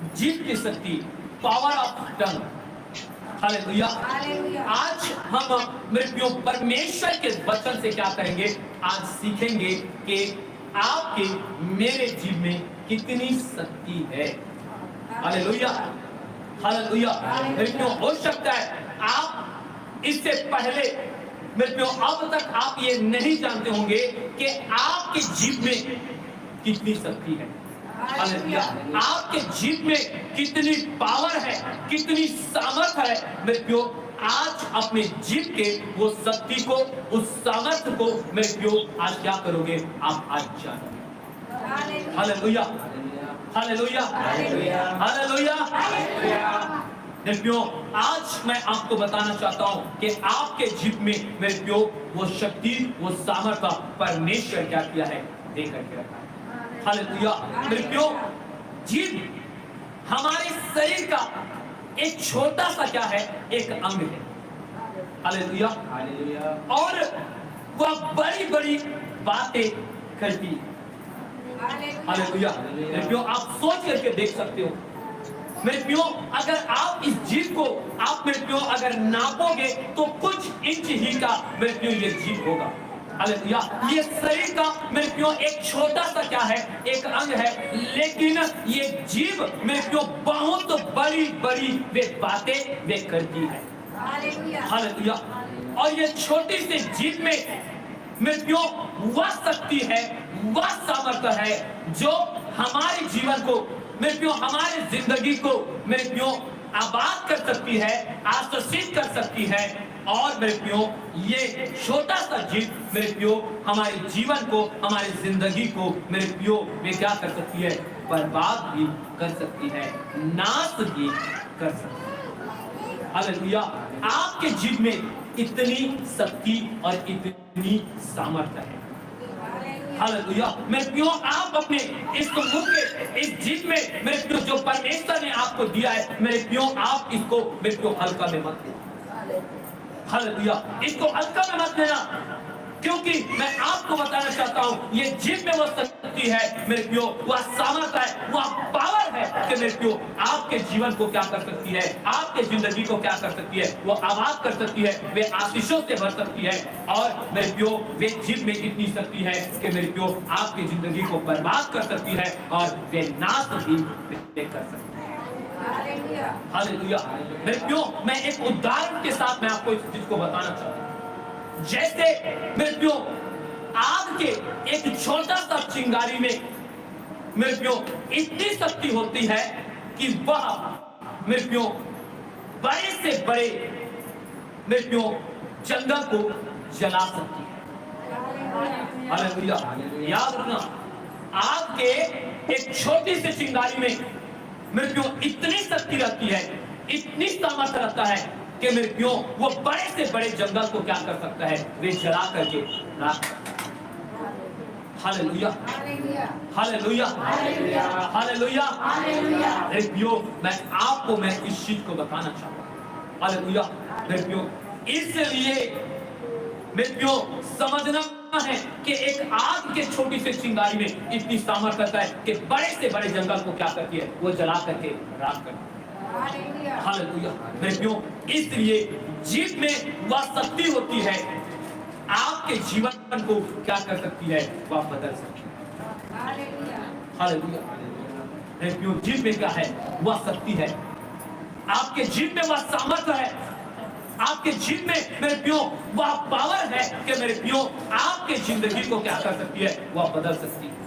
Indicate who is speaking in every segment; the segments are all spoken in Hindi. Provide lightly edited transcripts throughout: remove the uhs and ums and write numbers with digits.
Speaker 1: जीभ की शक्ति, पावर ऑफ टंग। हालेलुया। आज हम मेरे प्रियो परमेश्वर के वचन से क्या करेंगे? आज सीखेंगे कि आपके मेरे जीव में कितनी शक्ति है। Hallelujah, hallelujah. मेरे प्रियो हो सकता है आप इससे पहले मेरे प्रियो अब तक आप ये नहीं जानते होंगे कि आपके जीव में कितनी शक्ति है। हालेलुया। आपके जीव में कितनी पावर है, कितनी सामर्थ है। मेरे प्रियो आज अपने जीव के वो शक्ति को, उस सामर्थ्य को मेरे प्रियो आज क्या करोगे? आप आज जानोगे। Hallelujah, hallelujah, hallelujah. मेरे प्रियो आज मैं आपको बताना चाहता हूं कि आपके जीव में मेरे प्रियो वो शक्ति, वो सामर्थ्य परमेश्वर क्या किया है, देकर के रखा है। हालेलुया। मेरे प्रियो जीभ हमारे शरीर का एक छोटा सा क्या है? एक अंग है। Hallelujah, hallelujah. और वह बड़ी बड़ी बातें करती है। हालेलुया। मेरे प्रियो आप सोच करके देख सकते हो। मेरे प्रियो अगर आप इस जीभ को आप मेरे प्रियो अगर नापोगे तो कुछ इंच ही का मेरे प्रियो ये जीभ होगा। हालेलुया। ये शरीर का मेरे प्रियो एक छोटा सा क्या है? एक अंग है, लेकिन ये जीभ मेरे प्रियो बहुत बड़ी बड़ी वे बातें वे करती है। हालेलुया। और ये छोटी सी जीभ में मेरे प्रियो वह शक्ति है, वह सामर्थ्य है जो हमारे जीवन को मेरे प्रियो, हमारे जिंदगी को मेरे प्रियो आबाद कर सकती है, आशीषित कर सकती है। और मेरे प्रियो ये छोटा सा जीव मेरे प्रियो हमारे जीवन को, हमारी जिंदगी को मेरे प्रियो वे क्या कर सकती है? बर्बाद भी कर सकती है, नाश भी कर सकती है। हालेलुया। आपके जीव में इतनी शक्ति और इतनी सामर्थ्य है। हालेलुया। मेरे प्रियो आप अपने इस मुख के इस जीव में मेरे प्रियो जो परमेश्वर ने आपको दिया है, मेरे प्रियो आप इसको मेरे प्रियो हल्का में मत लेना। हालेलुया। इसको हल्का में मत लेना, क्योंकि मैं आपको बताना चाहता हूं ये जीव में वो शक्ति है मेरे प्रियो, वह सामर्थ्य है, वह पावर है कि मेरे प्रियो आपके जीवन को क्या कर सकती है? आपके जिंदगी को क्या कर सकती है? वो आबाद कर सकती है, वे आशीषों से भर सकती है। और मेरे प्रियो वे जीव में इतनी शक्ति है कि मेरे प्रियो आपकी जिंदगी को बर्बाद कर सकती है और वे नाश भी कर सकती है। हालेलुया। मेरे प्रियो मैं एक उदाहरण के साथ मैं आपको इस चीज को बताना चाहता हूं। जैसे मेरे प्रियो आग के एक छोटा सा चिंगारी में मेरे प्रियो इतनी शक्ति होती है कि वह मेरे प्रियो बड़े से बड़े मेरे प्रियो जंगल को जला सकती है। हालेलुया। याद रखना, आग के एक छोटी सी चिंगारी में मेरे प्रियो इतनी शक्ति रहती है, इतनी सामर्थ्य रहता है कि मेरे प्रियो वो बड़े से बड़े जंगल को क्या कर सकता है? वे जला करके राख। Hallelujah, hallelujah, hallelujah. मेरे प्रियो मैं आपको मैं इस चीज को बताना चाहता हूँ। हालेलुया। मेरे प्रियो इसलिए मेरे प्रियो समझना है कि एक आग के छोटी से चिंगारी में इतनी सामर्थ्य रहता है कि बड़े से बड़े जंगल को क्या करती है? वो जला करके राख करती है। हालेलुया। मेरे प्रियो इसलिए जीव में वह शक्ति होती है, आपके जीवन को क्या कर सकती है? वह बदल सकती है। हालेलुया। मेरे प्रियो जीव में क्या है? वह शक्ति है, आपके जीव में वह सामर्थ्य है, आपके जीव में मेरे प्रियो वह पावर है कि मेरे प्रियो आपके जिंदगी को क्या कर सकती है? वह बदल सकती है।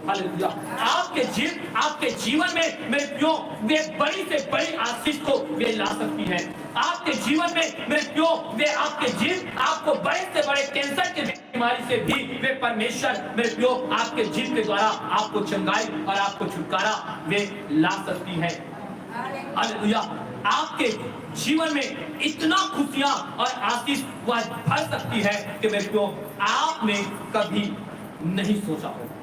Speaker 1: हालेलुया। आपके जीवन में मेरे प्रियो वे बड़ी से बड़ी आशीष को वे ला सकती है। आपके जीवन में मेरे प्रियो वे आपके जीव आपको बड़े से बड़े कैंसर की बीमारी से भी वे परमेश्वर मेरे प्रियो आपके जीव के द्वारा आपको चंगाई और आपको छुटकारा वे ला सकती है। हालेलुया। आपके जीवन में इतना खुशियां और आशीष वह भर सकती है कि मेरे प्रियो आपने कभी नहीं सोचा होगा।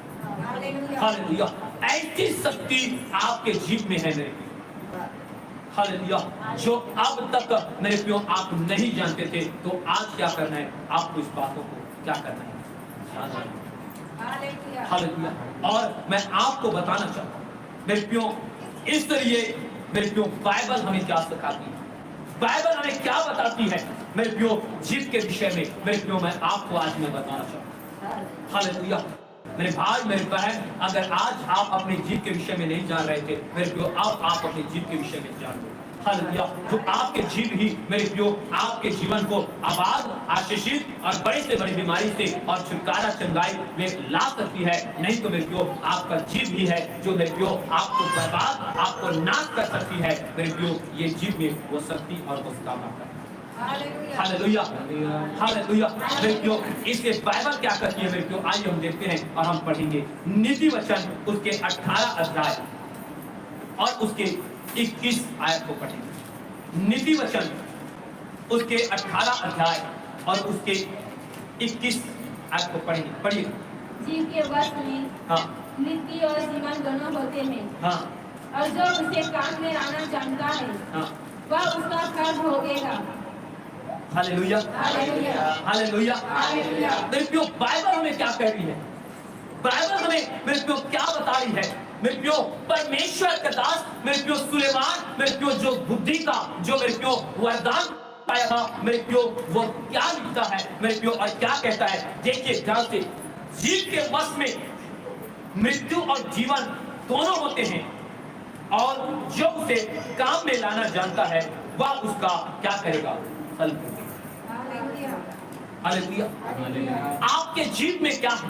Speaker 1: हालेलुया। ऐसी शक्ति आपके जीव में है मेरे प्रियो। हालेलुया। जो अब तक मेरे प्रियो आप नहीं जानते थे, तो आज क्या करना है? आपको इस बातों को क्या करना है? हालेलुया। और मैं आपको बताना चाहता हूँ मेरे प्रियो इसलिए मेरे प्रियो बाइबल हमें क्या सिखाती है, बाइबल हमें क्या बताती है मेरे प्रियो जीत के विषय में। मेरे प्रियो मैं आपको आज मैं बताना चाहता हूं, हालेलुया। मेरे भाई मेरे बहन, अगर आज आप अपने जीत के विषय में नहीं जान रहे थे मेरे प्रियो, अब आप अपने जीत के विषय में जान लो, हालेलुया। जो आपके जीव ही मेरे प्रियो आपके जीवन को आबाद, आशीषित और बड़े से बड़ी बीमारी से और छुटकारा चंगाई में ला सकती है। नहीं तो मेरे प्रियो आपका जीव ही है जो मेरे प्रियो आपको बर्बाद, आपको नाश कर सकती है। मेरे प्रियो ये जीव में वो शक्ति और वो सामर्थ है, हालेलुया हालेलुया। मेरे प्रियो इसके बाइबल क्या कहती है मेरे प्रियो, आइए हम देखते हैं और हम पढ़ेंगे नीति वचन उसके 18 अध्याय और उसके 21 आयत को पढ़ेंगे। नीति वचन उसके 18 अध्याय और उसके 21 आयत को पढ़ेंगे, पढ़िए।
Speaker 2: जीव के वश में
Speaker 1: हाँ
Speaker 2: नीति और जीवन दोनों होते हैं,
Speaker 1: हाँ
Speaker 2: और जो उसे काम में लाना जानता है
Speaker 1: हाँ,
Speaker 2: वह उसका फल भोगेगा।
Speaker 1: Hallelujah
Speaker 2: hallelujah
Speaker 1: hallelujah.
Speaker 2: हालेलुया।
Speaker 1: मेरे प्रियो बाइबल हमें क्या कह रही है, बाइबल हमें मेरे प्रियो क्या बता रही है। मेरे प्रियो परमेश्वर का दास मेरे प्रियो सुलेमान मेरे प्रियो जो बुद्धि का जो मेरे प्रियो वरदान पाया था मेरे प्रियो, वो क्या लिखता है मेरे प्रियो और क्या कहता है, देखिए ध्यान से। जीव के वश में मृत्यु और जीवन दोनों होते हैं, और जो उसे काम में लाना जानता है वह उसका क्या करेगा, फल भोगेगा। हालेलुया। आपके जीव में क्या है,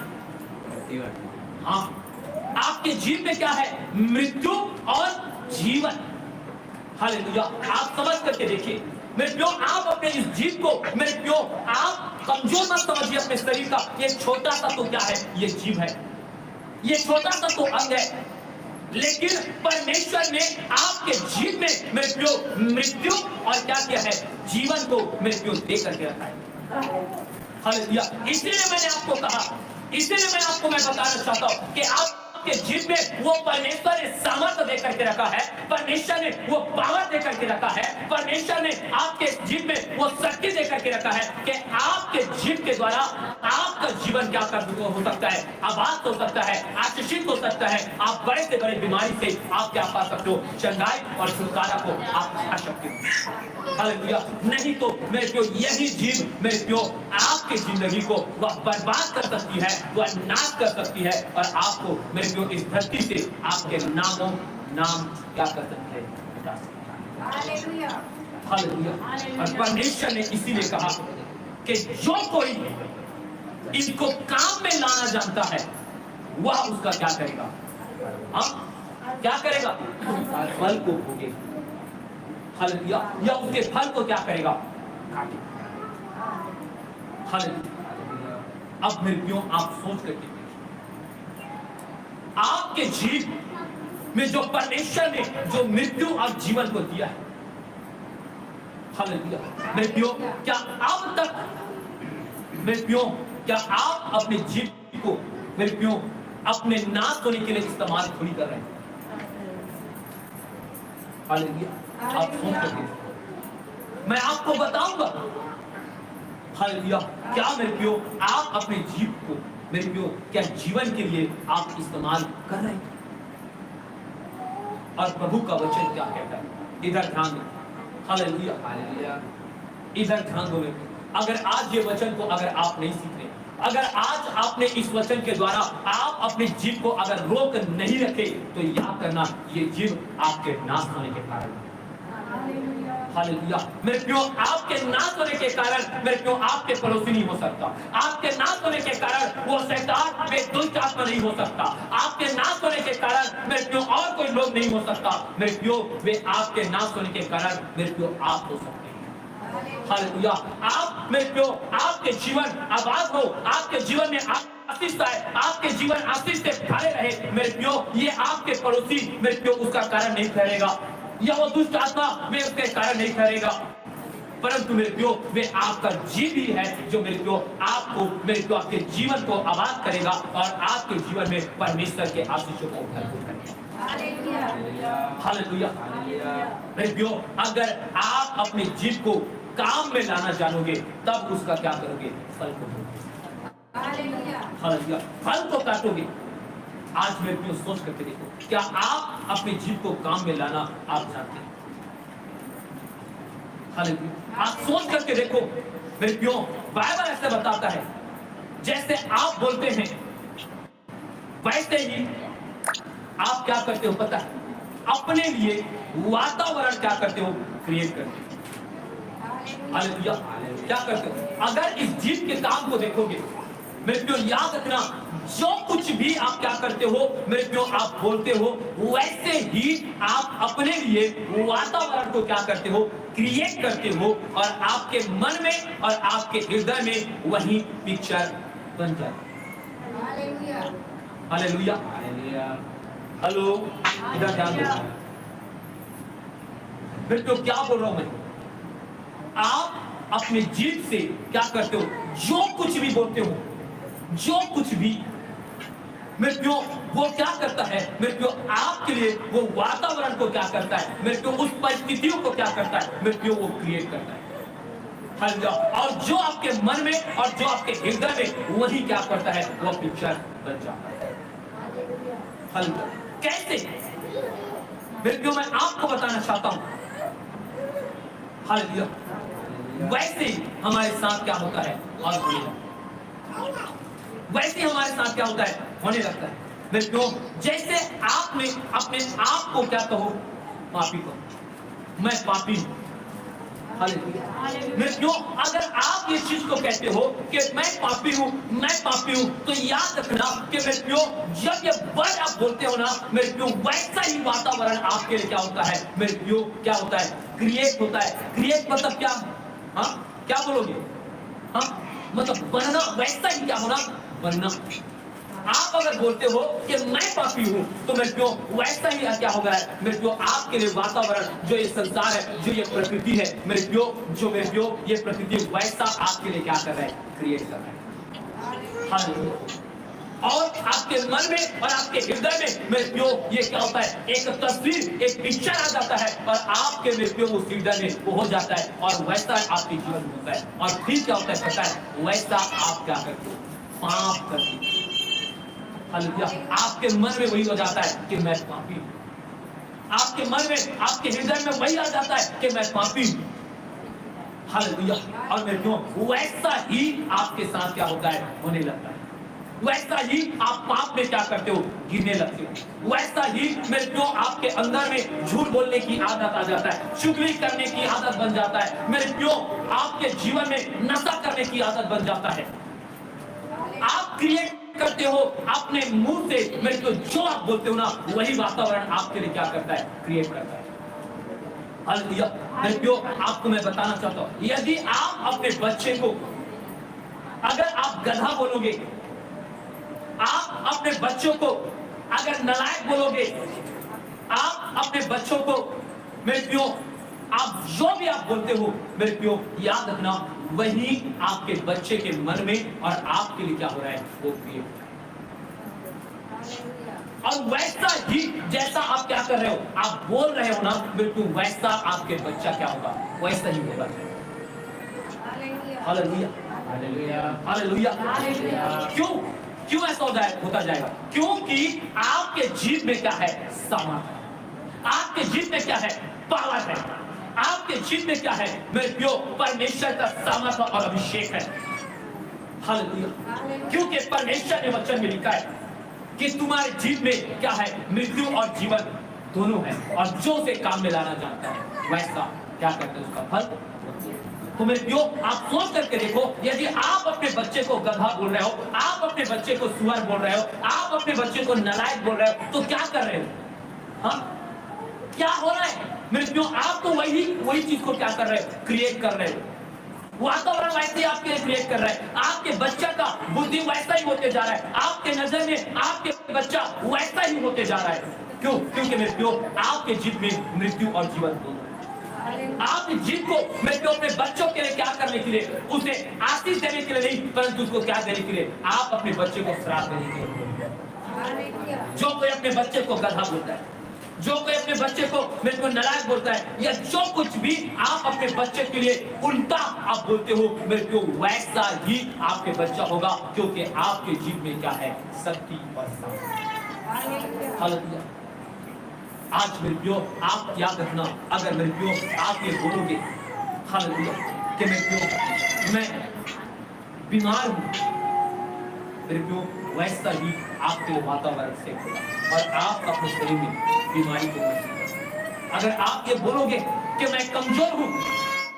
Speaker 1: हाँ आपके जीव में क्या है, मृत्यु और जीवन। हालेलुया। आप समझ करके देखिए मेरे प्रियो, आप अपने इस जीव को मेरे प्रियो आप कमजोर मत समझिए अपने शरीर का। ये छोटा सा तो क्या है, ये जीव है, ये छोटा सा तो अंग है, लेकिन परमेश्वर ने आपके जीव में मेरे प्रियो मृत्यु और क्या किया है, जीवन को मेरे प्रियो दे करके रखा है। हालेलुया। इसलिए मैंने आपको कहा, इसलिए मैं बताना चाहता हूं कि आपके जीव में वो परमेश्वर ने सामर्थ्य दे करके रखा है, परमेश्वर ने वो पावर दे करके रखा है, परमेश्वर ने आपके जीव में वो शक्ति दे करके रखा है कि आपके जीव के द्वारा आपका जीवन क्या कर हो सकता है, आबाद हो सकता है, आशीषित हो सकता है। आप बड़े से बड़े बीमारी से आप क्या पा सकते हो, चंगाई और छुटकारा को आप पा सकते हो। हालेलुया। नहीं तो मेरे प्रियो यही जीव मेरे प्रियो आपकी जिंदगी को वह बर्बाद कर सकती है, वह नाश कर सकती है, और आपको मेरे प्रियो इस धरती से आपके नाम क्या कर सकती है, हटा सकती है।
Speaker 2: Hallelujah
Speaker 1: hallelujah. और परमेश्वर ने इसीलिए कहा कि जो कोई इनको काम में लाना जानता है वह उसका क्या करेगा, हाँ क्या करेगा, फल को भोगेगा। हालेलुया। या उसके फल को क्या करेगा, काटेगा। हालेलुया। अब मेरे प्रियो आप सोच करके देखिए, आपके जीव में जो परमेश्वर ने जो मृत्यु और जीवन को दिया है, हालेलुया। मेरे प्रियो क्या अब तक मेरे प्रियो क्या आप अपने जीव को मेरे प्रियो अपने नाश होने के लिए इस्तेमाल थोड़ी कर रहे हैं। हालेलुया। आप सोच सकते हैं, मैं आपको बताऊंगा। हालेलुया। क्या मेरे प्रियो आप अपने जीव को मेरे प्रियो क्या जीवन के लिए आप इस्तेमाल कर रहे हैं, और प्रभु का वचन क्या कहता है, इधर ध्यान दो। Hallelujah hallelujah. इधर ध्यान दो। अगर आज ये वचन को अगर आप नहीं सीख रहे, अगर आज आपने इस वचन के द्वारा आप अपने जीव को अगर रोक नहीं रखे, तो याद करना ये जीव आपके नाश होने के कारण। हालेलुया। मेरे प्रियो आपके नाश होने के कारण मेरे प्रियो आपके पड़ोसी नहीं हो सकता, आपके नाश होने के कारण वो शैतान वे दुष्ट आत्मा नहीं हो सकता, आपके नाश होने के कारण मेरे प्रियो और कोई लोग नहीं हो सकता। मेरे प्रियो वे आपके नाश होने के कारण मेरे प्रियो आप हो सकते हैं। हालेलुया। आप मेरे प्रियो आपके जीवन आबाद हो, आपके जीवन में आशीष आए, आपके जीवन आशीष से भरे रहे। मेरे प्रियो ये आपके पड़ोसी मेरे प्रियो उसका कारण नहीं ठहरेगा, या वो दुष्ट आत्मा वे उसके कारण नहीं ठहरेगा, परंतु मेरे प्रियो वे आपका जीव ही है जो मेरे प्रियो आपको मेरे प्रियो आपके जीवन को आबाद करेगा और आपके जीवन में परमेश्वर के आशीषों को भरपूर करेगा। हालेलुया। मेरे प्रियो अगर आप अपने जीव को काम में लाना जानोगे तब उसका क्या करोगे, फल को। हालेलुया। फल को काटोगे, आज मेरे प्रियो सोच करके देखो, क्या आप अपनी जीत को काम में लाना आप जानते हैं? हालेलुया। आप सोच करके देखो मेरे प्रियो, बाइबल ऐसे बताता है जैसे आप बोलते हैं वैसे ही आप क्या करते हो पता है? अपने लिए वातावरण क्या करते हो? क्रिएट करते हो। हालेलुया। क्या करते हो? अगर इस जीत के काम को देखोगे मेरे प्रियो, याद रखना, जो कुछ भी आप क्या करते हो मेरे प्रियो, आप बोलते हो, वैसे ही आप अपने लिए वातावरण को क्या करते हो? क्रिएट करते हो, और आपके मन में और आपके हृदय में वही पिक्चर बन जाए। हालेलुया। हेलो, इधर ध्यान दो मेरे प्रियो, क्या बोल रहा हूं मैं? आप अपने जीभ से क्या करते हो? जो कुछ भी बोलते हो, जो कुछ भी मेरे प्रियो, वो क्या करता है मेरे प्रियो? आपके लिए वो वातावरण को क्या करता है मेरे प्रियो? उस परिस्थितियों को क्या करता है मेरे प्रियो? वो क्रिएट करता है। हालेलुया। और जो आपके मन में और जो आपके हृदय में, वही क्या करता है? वो पिक्चर बन जाता है। हालेलुया। कैसे मेरे प्रियो? मैं आपको बताना चाहता हूं। हालेलुया। वैसे हमारे साथ क्या होता है? और वैसे हमारे साथ क्या होता है? होने लगता है मेरे प्रियो। जैसे आपने अपने आप को क्या कहो? पापी कहो, मैं पापी हूं। हालेलुया। मेरे प्रियो, अगर आप ये चीज को कहते हो कि मैं पापी हूं, मैं पापी हूं, तो याद रखना कि मेरे प्रियो, जब ये वर्ड आप बोलते हो ना मेरे प्रियो, वैसा ही वातावरण आपके लिए क्या होता है मेरे प्रियो? क्या होता है? क्रिएट होता है। क्रिएट मतलब क्या? हाँ, क्या बोलोगे? हाँ, मतलब बनना, वैसा ही क्या होना? बनना। आप अगर बोलते हो कि मैं पापी हूं, तो मेरे प्रियो वैसा ही क्या होगा मेरे प्रियो? आपके लिए वातावरण, जो ये संसार है, जो ये प्रकृति है मेरे प्रियो, जो मेरे प्रियो ये प्रकृति वैसा आपके लिए क्या कर रहा है? क्रिएट कर रहा है। हालेलुया। और आपके मन में और आपके हृदय में मेरे प्रियो ये क्या होता है? एक तस्वीर, एक पिक्चर आ जाता है, और आपके मेरे प्रियो उस हृदय में वो हो जाता है, और वैसा आपके जीवन में होता है। और फिर क्या होता है पता है? वैसा आप क्या करते हो? पाप करते हो। हालेलुया। आपके मन में वही हो जाता है कि मैं पापी हूं। आपके मन में, आपके हृदय में वही आ जाता है कि मैं पापी हूं। हालेलुया। और मेरे क्यों वैसा ही आपके साथ क्या होता है? होने लगता है। वैसा ही आप पाप में क्या करते हो? गिरने लगते हो। वैसा ही मेरे क्यों आपके अंदर में झूठ बोलने की आदत आ जाता है, चुगली करने की आदत बन जाता है। मेरे क्यों आपके जीवन में नशा करने की आदत बन जाता है। आप क्रिएट करते हो अपने मुंह से मेरे को, जो आप बोलते हो ना वही वातावरण आपके लिए क्या करता है? क्रिएट करता है। हालेलुया। मेरे प्रियो, आपको मैं बताना चाहता हूं, यदि आप अपने बच्चे को, अगर आप गधा बोलोगे, आप अपने बच्चों को अगर नालायक बोलोगे, आप अपने बच्चों को मेरे प्रियो, आप जो भी आप बोलते हो मेरे प्रियो, याद रखना वही आपके बच्चे के मन में और आपके लिए क्या हो रहा है? वो क्रिएट। और वैसा ही जैसा आप क्या कर रहे हो, आप बोल रहे हो ना बिल्कुल वैसा आपके बच्चा क्या होगा? वैसा ही होगा। हालेलुया। हालेलुया। हालेलुया। क्यों ऐसा होता जाएगा? क्योंकि आपके जीभ में क्या है? सामर्थ। आपके जीभ में क्या है? पावर है। आपके जीभ में क्या है मेरे प्रियो? परमेश्वर का सामर्थ और अभिषेक है। हालेलुया। क्योंकि परमेश्वर ने वचन में लिखा है कि तुम्हारे जीभ में क्या है? मृत्यु और जीवन दोनों है, और जो उसे काम में लाना जानता है वैसा क्या करते हैं? उसका फल। तो मेरे प्रियो, आप सोच करके देखो, यदि आप अपने बच्चे को गधा बोल रहे हो, आप अपने बच्चे को सुअर बोल रहे हो, आप अपने बच्चे को नालायक बोल रहे हो, तो क्या कर रहे हो? हाँ, क्या हो रहा है मेरे प्रियो? आप तो वही चीज को क्या कर रहे हो? क्रिएट कर रहे हो। वातावरण वैसे ही आपके लिए क्रिएट कर रहा है। आपके बच्चा का बुद्धि वैसा ही होते जा रहा है। आपके नजर में आपके बच्चा वैसा ही होते जा रहा है। क्यों? क्योंकि मेरे प्रियो, आपके जीभ में मृत्यु और जीवन दोनों। आप जीभ को मेरे प्रियो अपने बच्चों के लिए क्या करने के लिए? उसे आशीष देने के लिए नहीं, परंतु उसको क्या देने के लिए? आप अपने बच्चे को श्राप देने के लिए। जो कोई अपने बच्चे को गधा बोलता है, जो कोई अपने बच्चे को मेरे को नालायक बोलता है, या जो कुछ भी आप अपने बच्चे के लिए उल्टा आप बोलते हो मेरे को, वैसा ही आपके बच्चा होगा। क्योंकि आपके जीभ में क्या है? शक्ति और सामर्थ। हालेलुया। आज मेरे प्रियो आप याद रखना, अगर मेरे प्रियो आप ये बोलोगे हालेलुया कि मेरे प्रियो मैं बीमार हूं, मेरे प्रियो वैसा ही आपके लिए वातावरण से होगा और आप अपने शरीर में बीमारी को महसूस। अगर आप ये बोलोगे कि मैं कमजोर हूं,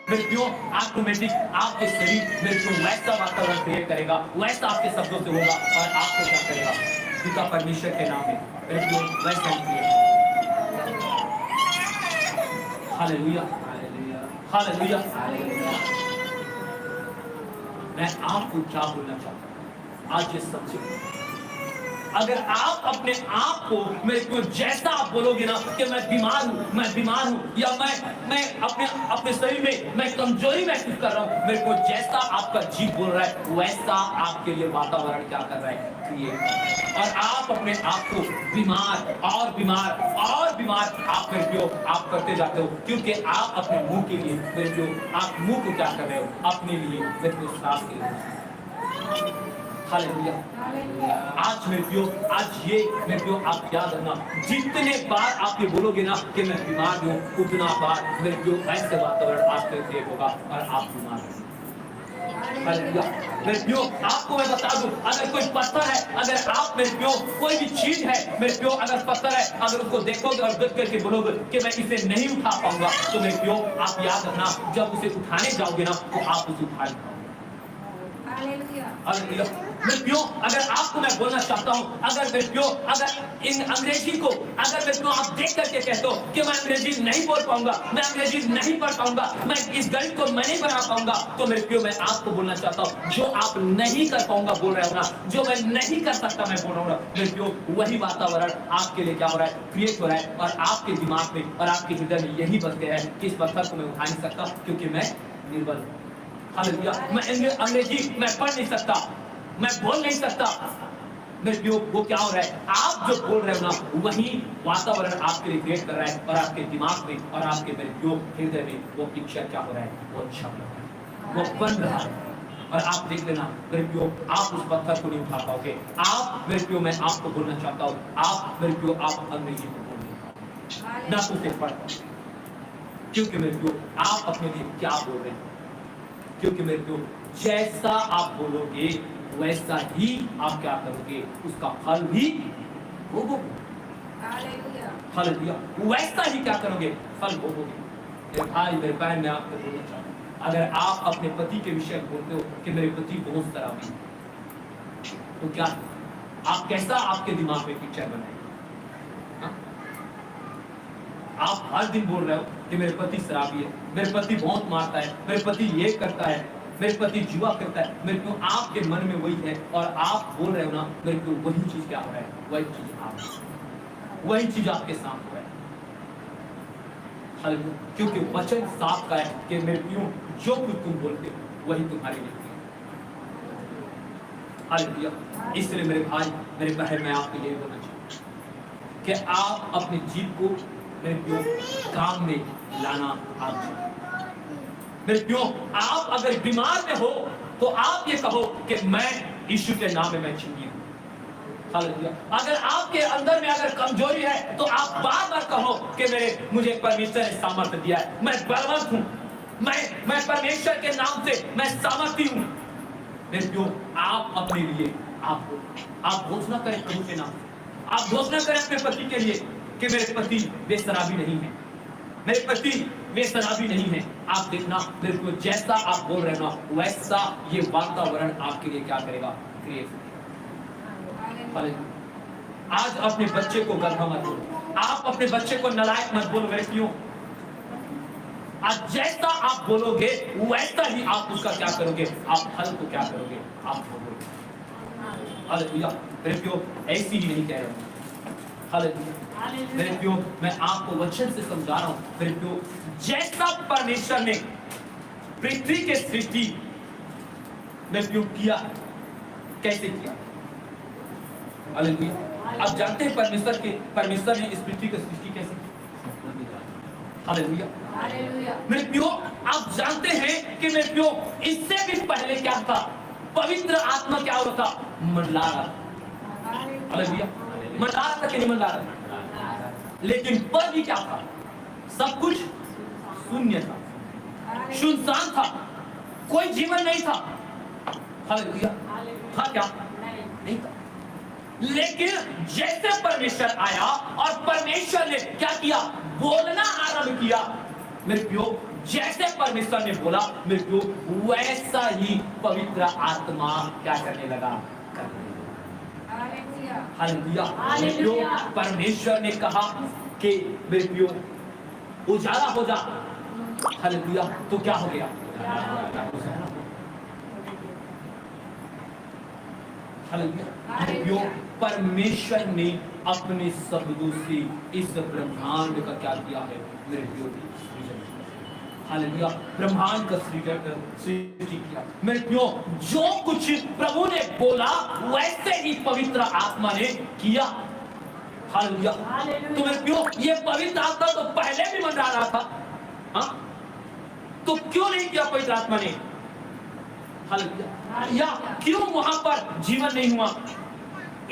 Speaker 1: मेरे प्रियो ऑटोमेटिक आपके शरीर मेरे प्रियो वैसा वातावरण क्रिएट करेगा, वैसा आपके शब्दों से होगा और आपको क्या करेगा पिता परमेश्वर के नाम में मेरे प्रियो वैसा ही क्रिएट। Hallelujah hallelujah hallelujah. मैं आपको क्या बोलना चाहता हूं आज ये समझे, अगर आप अपने आप को मेरे को जैसा आप बोलोगे ना कि मैं बीमार हूं या मैं अपने शरीर में मैं कमजोरी महसूस कर रहा हूं, मेरे को जैसा आपका जीव बोल रहा है वैसा आपके लिए वातावरण क्या कर रहा है क्रिएट। और आप अपने आप को बीमार और बीमार और बीमार आप मेरे को आप करते जाते हो, क्योंकि आप अपने मुंह के लिए मेरे को आप मुंह को क्या कर रहे हो अपने लिए मेरे को श्राप के लिए। हालेलुया। आज मेरे प्रियो आज ये मेरे प्रियो आप याद रखना, जितने बार आप ये बोलोगे ना कि मैं बीमार हूँ, उतना बार मेरे प्रियो ऐसे वातावरण आपके लिए होगा और आप बीमार होंगे। हालेलुया। मेरे प्रियो आपको मैं बता दूं, अगर कोई पत्थर है, अगर आप मेरे प्रियो कोई भी चीज है मेरे प्रियो अगर पत्थर है, अगर उसको देखोगे और देख करके बोलोगे कि मैं इसे नहीं उठा पाऊंगा, तो मेरे प्रियो आप याद रखना जब उसे उठाने जाओगे ना तो आप उसे उठा नहीं पाओगे। हालेलुया। मेरे प्रियो अगर आपको मैं बोलना चाहता हूँ, अगर मेरे प्रियो अगर इन अंग्रेजी को अगर मेरे प्रियो आप देख करके कहते हो कि मैं अंग्रेजी नहीं बोल पाऊंगा, मैं अंग्रेजी नहीं पढ़ पाऊंगा, मैं इस गणित को मैं नहीं बना पाऊंगा, तो मेरे प्रियो मैं आपको बोलना चाहता हूँ जो आप नहीं कर पाऊंगा बोल रहे हो ना, जो मैं नहीं कर सकता मैं बोल रहा हूँ, मेरे प्रियो वही वातावरण आपके लिए क्या हो रहा है क्रिएट हो रहा है और आपके दिमाग में और आपके हृदय में यही बस गया है कि इस पत्थर को मैं उठा नहीं सकता क्योंकि मैं निर्बल हूँ। हालेलुया। मैं अंग्रेजी मैं पढ़ नहीं सकता, मैं बोल नहीं सकता। मेरे प्रियो वो क्या हो रहा है आप जो बोल रहे हो ना वही वातावरण आपके लिए क्रिएट कर रहा है और आपके दिमाग में और आपके मेरे प्रियो हृदय में वो पिक्चर क्या हो रहा है वो छप रहा है, वो बन रहा है। और आप देख लेना मेरे प्रियो आप उस पत्थर को नहीं उठा पाओगे। आप मेरे प्रियो मैं आपको बोलना चाहता हूँ, आप मेरे प्रियो आप अंग्रेजी को बोल नहीं पाओगे ना तो उसे पढ़ पाओगे, क्योंकि मेरे प्रियो आप अपने लिए क्या बोल रहे हैं, क्योंकि मेरे को जैसा आप बोलोगे वैसा ही आप क्या करोगे उसका फल भी भोगोगे। हालेलुया। वैसा ही क्या करोगे फल भोगोगे। मेरे भाई मेरे बहन मैं आपको बोलना चाहता हूँ, अगर आप अपने पति के विषय में बोलते हो कि मेरे पति बहुत शराबी है, तो क्या आप कैसा आपके दिमाग में पिक्चर बनाएंगे? आप हर दिन बोल रहे हो कि मेरे पति शराबी है, मेरे पति बहुत मारता है, मेरे पति ये करता है, मेरे पति जुआ करता है, मेरे को आपके मन में वही है और आप बोल रहे हो ना मेरे को वही चीज क्या हो रहा है वही चीज आपके साथ हो रहा है। क्योंकि वचन साफ का है कि मेरे प्रियो जो कुछ तुम बोलते हो वही तुम्हारे लिए। हालेलुया। इसलिए मेरे भाई मेरे बहन मैं आपके लिए बोलना चाहूँ कि आप अपने जीव को मेरे प्रियो काम में लाना आप मेरे प्रियो आप अगर बीमार में हो तो आप ये कहो कि मैं यीशु के नाम में मैं चिंगी हूँ। हालेलुया। अगर आपके अंदर में अगर कमजोरी है तो आप बार बार कहो कि मुझे परमेश्वर ने सामर्थ्य दिया है, मैं बलवंत हूँ, मैं परमेश्वर के नाम से मैं सामर्थी हूँ। मेरे प्रियो आप अपने लिए आप घोषणा करें प्रभु के नाम, आप घोषणा करें अपने पति के लिए कि मेरे पति वे शराबी नहीं है, मेरे पति वे शराबी नहीं है। आप देखना मेरे को जैसा आप बोल रहे हो ना वैसा ये वातावरण आपके लिए क्या करेगा क्रिएट। आज अपने बच्चे को गधा मत बोलो, आप अपने बच्चे को नालायक मत बोलो मेरे क्यों। आज जैसा आप बोलोगे वैसा ही आप उसका क्या करोगे, आप फल को क्या करोगे आप भोगोगे। हालेलुया। मेरे क्यों ऐसी ही नहीं कह रहा हूँ। हालेलुया। मेरे प्रियो मैं आपको वचन से समझा रहा हूँ मेरे प्रियो, जैसा परमेश्वर ने पृथ्वी के सृष्टि मेरे प्रियो किया, कैसे किया। हालेलुया। आप जानते हैं परमेश्वर ने इस पृथ्वी की सृष्टि कैसे की। हालेलुया। मेरे प्रियो आप जानते हैं कि मेरे प्रियो इससे भी पहले क्या था, पवित्र आत्मा क्या होता मंडला रहा। हालेलुया। मंडरा रहा था कि नहीं मंडरा रहा था? लेकिन पर भी क्या था? सब कुछ शून्य था, सुनसान था, कोई जीवन नहीं था। हालेलुया। था क्या? नहीं था। लेकिन जैसे परमेश्वर आया और परमेश्वर ने क्या किया? बोलना आरंभ किया। मेरे प्रियो, जैसे परमेश्वर ने बोला मेरे प्रियो, वैसा ही पवित्र आत्मा क्या करने लगा? हालेलुया। मेरे प्रियो, परमेश्वर ने कहा कि मेरे प्रियो उजाला हो जा। हालेलुया। तो क्या हो गया? हालेलुया। परमेश्वर ने अपने शब्दों से इस ब्रह्मांड का क्या किया है? मेरे प्रियो, हालेलुया, ब्रह्मांड का सृष्टि किया। मेरे प्रियो, जो कुछ प्रभु ने बोला वैसे ही पवित्र आत्मा ने किया। हालेलुया। तो मेरे प्रियो, ये पवित्र आत्मा तो पहले भी मंडरा रहा था, हाँ? तो क्यों नहीं किया पवित्र आत्मा ने? हालेलुया। या क्यों वहां पर जीवन नहीं हुआ?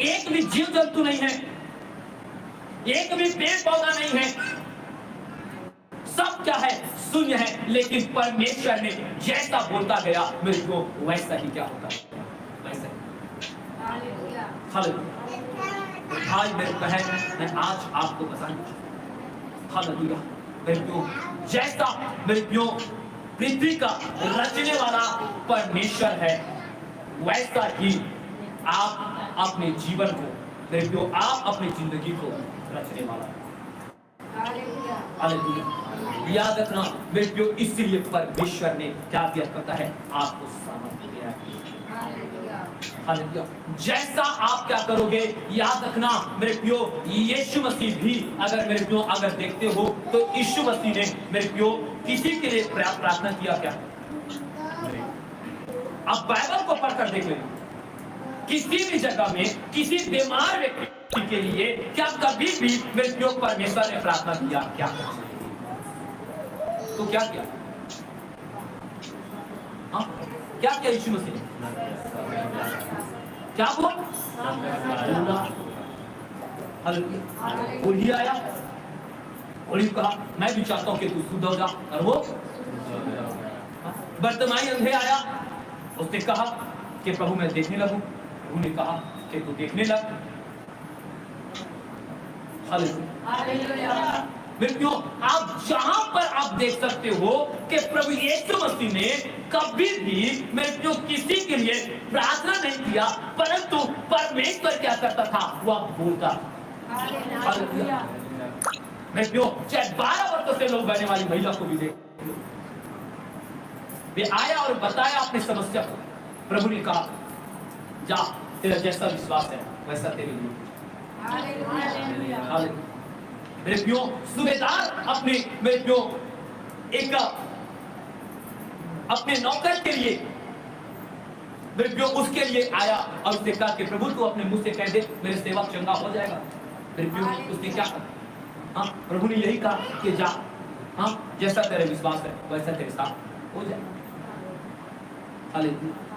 Speaker 1: एक भी जीव जंतु नहीं है, एक भी पेड़ पौधा नहीं है, सब क्या है? शून्य है। लेकिन परमेश्वर ने जैसा बोलता गया मेरे को, वैसा ही क्या होता है? वैसा ही। हालेलुया। भाई मेरे बहन, मैं आज आपको बताऊं, हालेलुया, मेरे को जैसा मेरे को पृथ्वी का रचने वाला परमेश्वर है, वैसा ही आप अपने जीवन को, मेरे को आप अपनी जिंदगी को रचने वाला। हालेलुया। याद रखना मेरे को, इसलिए परमेश्वर ने क्या दिया करता है? आपको सामर्थ्य दिया है। हालेलुया। जैसा आप क्या करोगे, याद रखना मेरे प्यो, यीशु मसीह भी अगर मेरे प्यो अगर देखते हो तो यीशु मसीह ने मेरे प्यो किसी के लिए प्रार्थना किया क्या? आप बाइबल को पढ़कर देख लेना, किसी भी जगह में किसी बीमार व्यक्ति के लिए क्या कभी भी मेरे प्यो परमेश्वर ने प्रार्थना किया क्या? तो क्या किया? हाँ, क्या किया यीशु मसीह ने? क्या हुआ? हालेलुया। आया और कहा मैं भी चाहता हूं कि तू शुद्ध हो जा, और वो वर्तमानी अंधे आया, उसने कहा कि प्रभु मैं देखने लगूं। प्रभु ने कहा कि तू देखने लग। हालेलुया। मित्रों, आप जहां पर आप देख सकते हो कि प्रभु यीशु मसीह ने कभी भी मित्रों किसी के लिए प्रार्थना नहीं किया, परंतु परमेश्वर क्या करता था? वह बोलता। हालेलुया। मित्रों, चाहे 12 वर्षों से लोग बहने वाली महिला को भी देख, वे आया और बताया अपनी समस्या को। प्रभु ने कहा जा, तेरा जैसा विश्वास है वैसा तेरे लिए। हालेलुया। मेरे प्यो, सूबेदार अपने मेरे प्यो एक अपने नौकर के लिए मेरे प्यो उसके लिए आया और उसने कहा कि प्रभु तू अपने मुंह से कह दे मेरे सेवक चंगा हो जाएगा। मेरे प्यो, उसने क्या कहा? हाँ, प्रभु ने यही कहा कि जा, हाँ, जैसा तेरे विश्वास है वैसा तेरे साथ हो जाएगा। हालेलुया।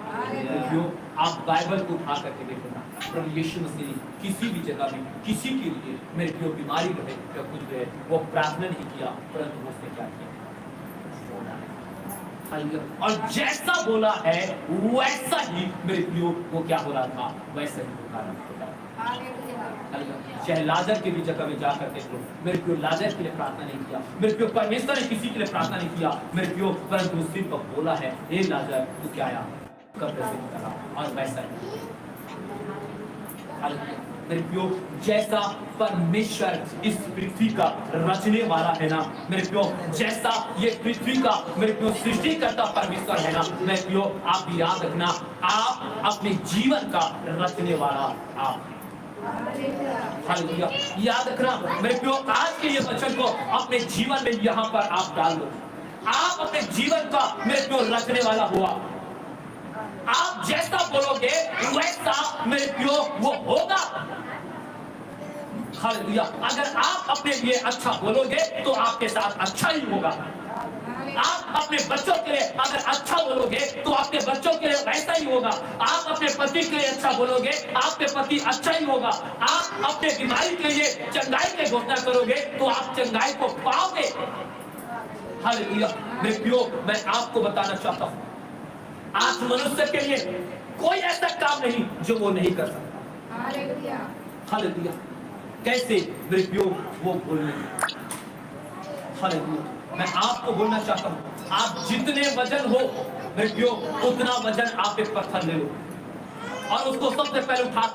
Speaker 1: आप बाइबल को उठा करके देखना, प्रभु यीशु मसीह ने किसी भी जगह में किसी के लिए मेरे प्रियो बीमारी रहे या कुछ रहे, वो प्रार्थना नहीं किया, परंतु उसने क्या किया? और जैसा बोला है वैसा ही मेरे प्रियो वो क्या हो रहा था? वैसा ही होता रहा। चाहे लाजर के भी जगह में जाकर देख लो, मेरे प्रियो लाजर के लिए प्रार्थना नहीं किया, मेरे प्रियो परमेश्वर ने किसी के लिए प्रार्थना नहीं किया मेरे प्रियो, परंतु उस दिन पर बोला है हे लाजर तू क्या आया? कब्र से निकला। और वैसा मेरे प्रियो, जैसा परमेश्वर इस पृथ्वी का रचने वाला है ना मेरे प्रियो, जैसा ये पृथ्वी का मेरे प्रियो सृष्टि करता परमेश्वर है ना मेरे प्रियो, आप याद रखना आप अपने जीवन का रचने वाला आप। हालेलुया। याद रखना मेरे प्रियो, आज के ये वचन को अपने जीवन में यहाँ पर आप डाल दो। आप अपने जीवन का मेरे प्रियो रचने वाला हुआ, आप जैसा बोलोगे वैसा मेरे प्रियो वो होगा। हालेलुया। अगर आप अपने लिए अच्छा बोलोगे तो आपके साथ अच्छा ही होगा। आप अपने बच्चों के लिए अगर अच्छा बोलोगे तो आपके बच्चों के लिए वैसा ही होगा। आप अपने पति के लिए अच्छा बोलोगे, आपके पति अच्छा ही होगा। आप अपने बीमारी के लिए चंगाई की घोषणा करोगे तो आप चंगाई को पाओगे। हालेलुया। मेरे प्रियो, मैं आपको बताना चाहता हूं, आज मनुष्य के लिए कोई ऐसा काम नहीं जो वो नहीं कर सकता। हालेलुया। कैसे मेरे प्रियो वो बोलने, हालेलुया। मैं आपको बोलना चाहता हूं, आप जितने वजन हो मेरे प्रियो उतना वजन आप एक पत्थर ले लो और उसको सबसे पहले उठा